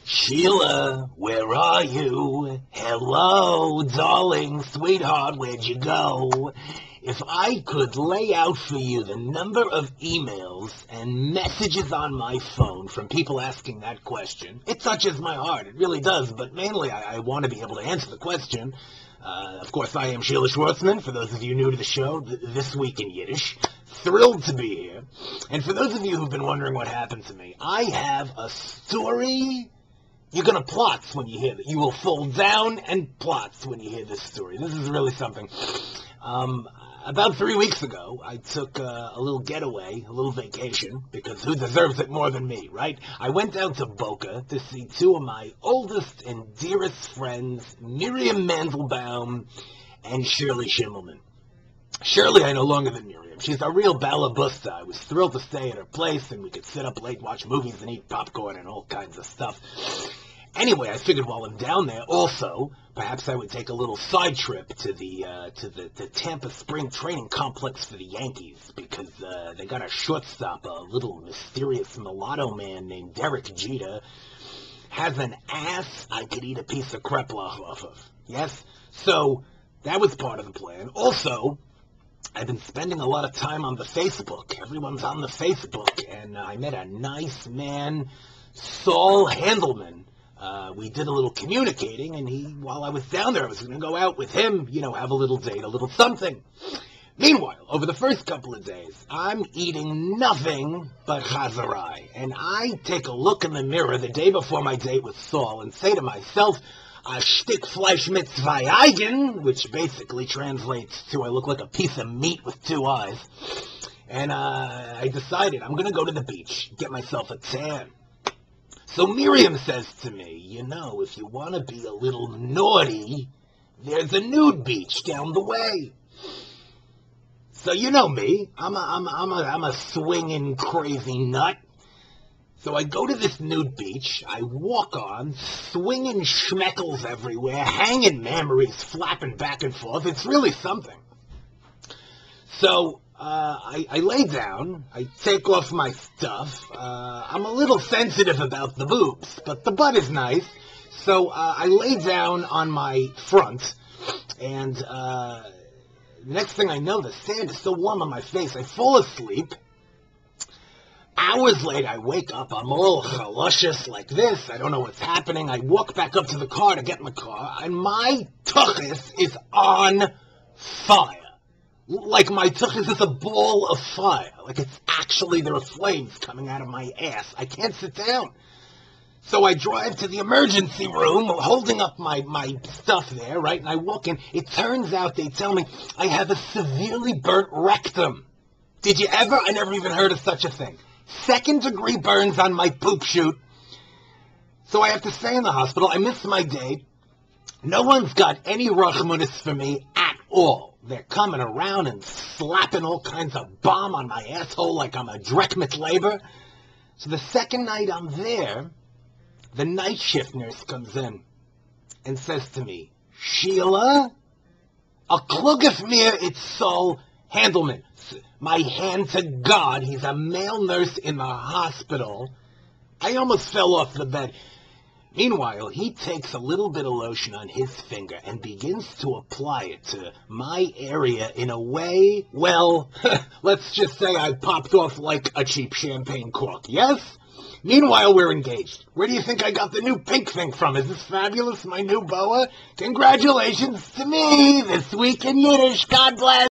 Sheila, where are you? Hello, darling, sweetheart, where'd you go? If I could lay out for you the number of emails and messages on my phone from people asking that question, it touches my heart. It really does, but mainly I want to be able to answer the question. Of course, I am Sheila Schwartzman, for those of you new to the show, This Week in Yiddish. Thrilled to be here. And for those of you who've been wondering what happened to me, I have a story. You're going to plot when you hear that. You will fall down and plot when you hear this story. This is really something. About 3 weeks ago, I took a little getaway, a little vacation, because who deserves it more than me, right? I went down to Boca to see two of my oldest and dearest friends, Miriam Mandelbaum and Shirley Schimmelman. Shirley, I know longer than Miriam. She's a real balabusta. I was thrilled to stay at her place, and we could sit up late, watch movies, and eat popcorn and all kinds of stuff. Anyway, I figured while I'm down there, also, perhaps I would take a little side trip to the Tampa Spring Training Complex for the Yankees, because they got a shortstop, a little mysterious mulatto man named Derek Jeter, has an ass I could eat a piece of kreplach off of. Yes? So, that was part of the plan. Also, I've been spending a lot of time on the Facebook. Everyone's on the Facebook, and I met a nice man, Saul Handelman. We did a little communicating, and while I was down there, I was going to go out with him, have a little date, a little something. Meanwhile, over the first couple of days, I'm eating nothing but chazarai, and I take a look in the mirror the day before my date with Saul and say to myself, a shtick Fleisch mit zwei Augen, which basically translates to I look like a piece of meat with two eyes. And I decided I'm going to go to the beach, get myself a tan. So Miriam says to me, if you want to be a little naughty, there's a nude beach down the way. So you know me, I'm a swinging crazy nut. So I go to this nude beach, I walk on, swinging schmeckles everywhere, hanging memories, flapping back and forth. It's really something. So I lay down, I take off my stuff. I'm a little sensitive about the boobs, but the butt is nice. So I lay down on my front, and next thing I know, the sand is so warm on my face, I fall asleep. Hours later, I wake up, I'm all luscious like this, I don't know what's happening. I walk back up to the car to get in the car, and my tuchus is on fire. Like my tuchus is a ball of fire. Like it's actually, there are flames coming out of my ass. I can't sit down. So I drive to the emergency room, holding up my stuff there, right? And I walk in. It turns out they tell me I have a severely burnt rectum. Did you ever? I never even heard of such a thing. 2nd-degree burns on my poop chute. So I have to stay in the hospital. I missed my date. No one's got any rachmanis for me at all. They're coming around and slapping all kinds of bomb on my asshole like I'm a drechmet labor. So the second night I'm there, the night shift nurse comes in and says to me, Sheila, a klugef mir it's Saul Handelman. My hand to God, he's a male nurse in the hospital. I almost fell off the bed. Meanwhile, he takes a little bit of lotion on his finger and begins to apply it to my area in a way, well, let's just say I popped off like a cheap champagne cork, yes? Meanwhile, we're engaged. Where do you think I got the new pink thing from? Is this fabulous, my new boa? Congratulations to me, This Week in Yiddish. God bless.